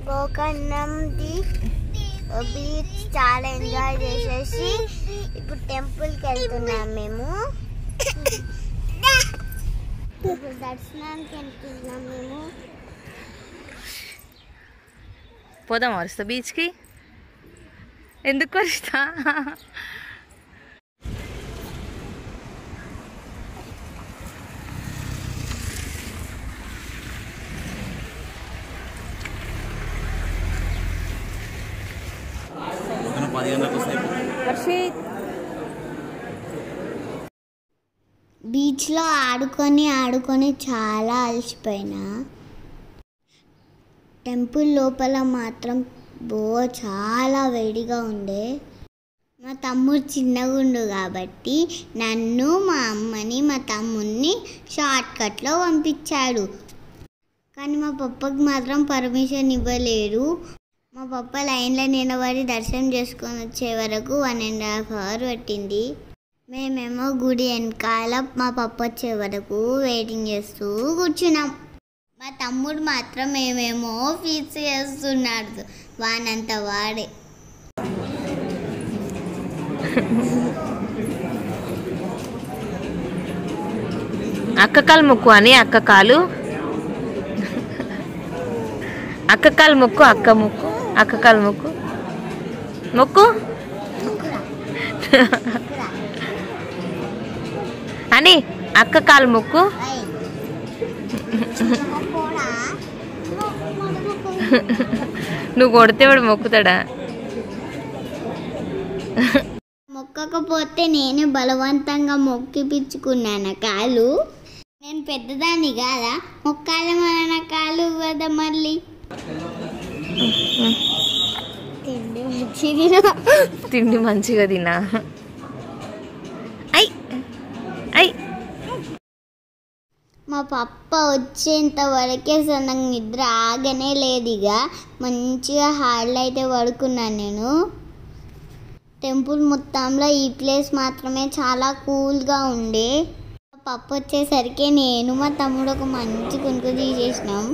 గోకర్ణంది beach చాలా enjoy చేసేసి ఇప్పుడు టెంపుల్కి వెళ్తున్నాం మేము. ఇప్పుడు దర్శనానికి వెళ్తున్నాం మేము. పోదాం వరుస్తా బీచ్కి. ఎందుకు వరుస్తా? బీచ్లో ఆడుకొని చాలా అలసిపోయినా. టెంపుల్ లోపల మాత్రం చాలా వేడిగా ఉండే. మా తమ్ముడు చిన్నగుండు కాబట్టి నన్ను, మా అమ్మని, మా తమ్ముడిని షార్ట్ కట్లో పంపించాడు. కానీ మా పప్పకి మాత్రం పర్మిషన్ ఇవ్వలేరు. మా పప్ప లైన్లో నిలబడి దర్శనం చేసుకొని వచ్చే వరకు 1.5 hours పట్టింది. మేమేమో గుడి వెనకాల మా పప్ప వచ్చే వరకు వెయిటింగ్ చేస్తూ కూర్చున్నాం. మా తమ్ముడు మాత్రం మేమేమో ఫీజు చేస్తున్నాడు, వానంత వాడే. అక్కకాలు మొక్కు అని అక్కకాలు మొక్కు, అక్క మొక్కు, అక్కకాలు మొక్కు మొక్కు అని అక్కకాలు మొక్కు. నువ్వు కొడితే వాడు మొక్కుతాడా? మొక్కకపోతే నేను బలవంతంగా మొక్కిపించుకున్నాను కాలు. నేను పెద్దదాన్ని కాదా, మొక్కాల మన కాలు కదా. మళ్ళీ తిండి మంచిగా తినా. మా పప్ప వచ్చేంత వరకే నాకు నిద్ర ఆగనే లేదు. ఇక మంచిగా హాల్లో అయితే పడుకున్నాను నేను. టెంపుల్ మొత్తంలో ఈ ప్లేస్ మాత్రమే చాలా కూల్గా ఉండే. మా పప్ప వచ్చేసరికి నేను మా తమ్ముడు ఒక మంచి కొనుక్కు తీసేసినాం.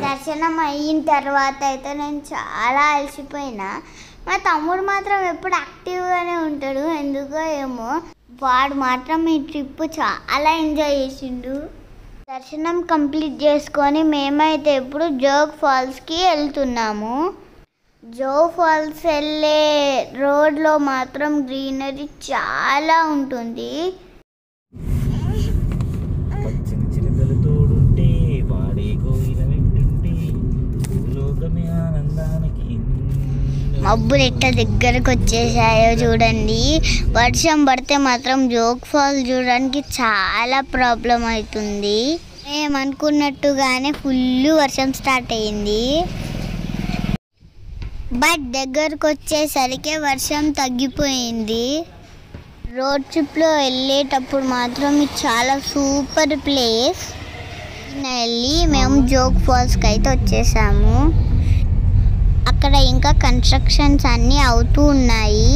దర్శనం అయిన తర్వాత అయితే నేను చాలా అలసిపోయినా. మా తమ్ముడు మాత్రం ఎప్పుడు యాక్టివ్గానే ఉంటాడు, ఎందుకో ఏమో. వాడు మాత్రం ఈ ట్రిప్ చాలా ఎంజాయ్ చేసిండు. దర్శనం కంప్లీట్ చేసుకొని మేమైతే ఇప్పుడు జోగ్ ఫాల్స్కి వెళ్తున్నాము. జోగ్ ఫాల్స్ వెళ్ళే రోడ్లో మాత్రం గ్రీనరీ చాలా ఉంటుంది. మబ్బులు ఎట్లా దగ్గరకు వచ్చేసాయో చూడండి. వర్షం పడితే మాత్రం జోగ్ ఫాల్స్ చూడడానికి చాలా ప్రాబ్లం అవుతుంది. మేము అనుకున్నట్టుగానే ఫుల్ వర్షం స్టార్ట్ అయ్యింది. బట్ దగ్గరకు వచ్చేసరికి వర్షం తగ్గిపోయింది. రోడ్ ట్రిప్లో వెళ్ళేటప్పుడు మాత్రం ఇది చాలా సూపర్ ప్లేస్. వెళ్ళి మేము జోగ్ ఫాల్స్కి అయితే వచ్చేసాము. అక్కడ ఇంకా కన్స్ట్రక్షన్స్ అన్నీ అవుతూ ఉన్నాయి.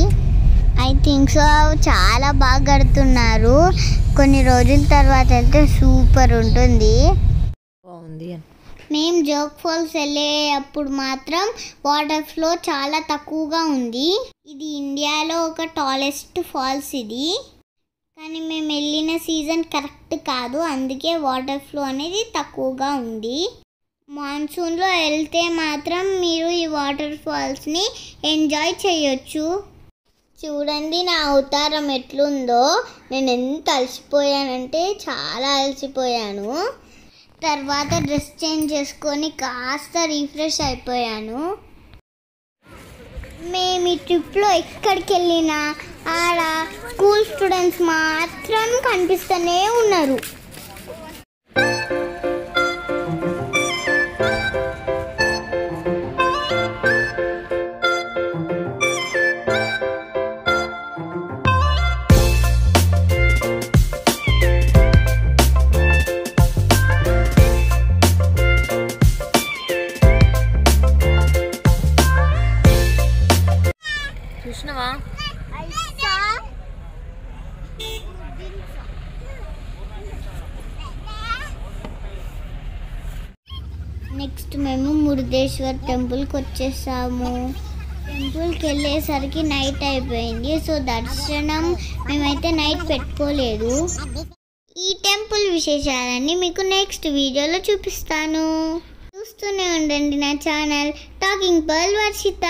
ఐ థింక్ సో చాలా బాగా కడుతున్నారు. కొన్ని రోజుల తర్వాత అయితే సూపర్ ఉంటుంది. మేము జోగ్ ఫాల్స్ వెళ్ళేటప్పుడు మాత్రం వాటర్ ఫ్లో చాలా తక్కువగా ఉంది. ఇది ఇండియాలో ఒక టాలెస్ట్ ఫాల్స్ ఇది. కానీ మేము వెళ్ళిన సీజన్ కరెక్ట్ కాదు, అందుకే వాటర్ ఫ్లో అనేది తక్కువగా ఉంది. మాన్సూన్లో వెళ్తే మాత్రం మీరు ఈ వాటర్ ఫాల్స్ని ఎంజాయ్ చేయొచ్చు. చూడండి నా అవతారం ఎట్లుందో. నేను ఎంత అలసిపోయానంటే చాలా అలసిపోయాను. తర్వాత డ్రెస్ చేంజ్ చేసుకొని కాస్త రిఫ్రెష్ అయిపోయాను. మేము ఈ ట్రిప్లో ఎక్కడికి వెళ్ళినా ఆడ స్కూల్ స్టూడెంట్స్ మాత్రం కనిపిస్తూనే ఉన్నారు. చూసినవా నెక్స్ట్ మేము మురుదేశ్వర్ టెంపుల్కి వచ్చేసాము. టెంపుల్కి వెళ్ళేసరికి నైట్ అయిపోయింది. సో దర్శనం మేమైతే నైట్ పెట్టుకోలేదు. ఈ టెంపుల్ విశేషాలన్నీ మీకు నెక్స్ట్ వీడియోలో చూపిస్తాను. చూస్తూనే ఉండండి నా ఛానల్ టాకింగ్ పర్ల్ వర్షిత.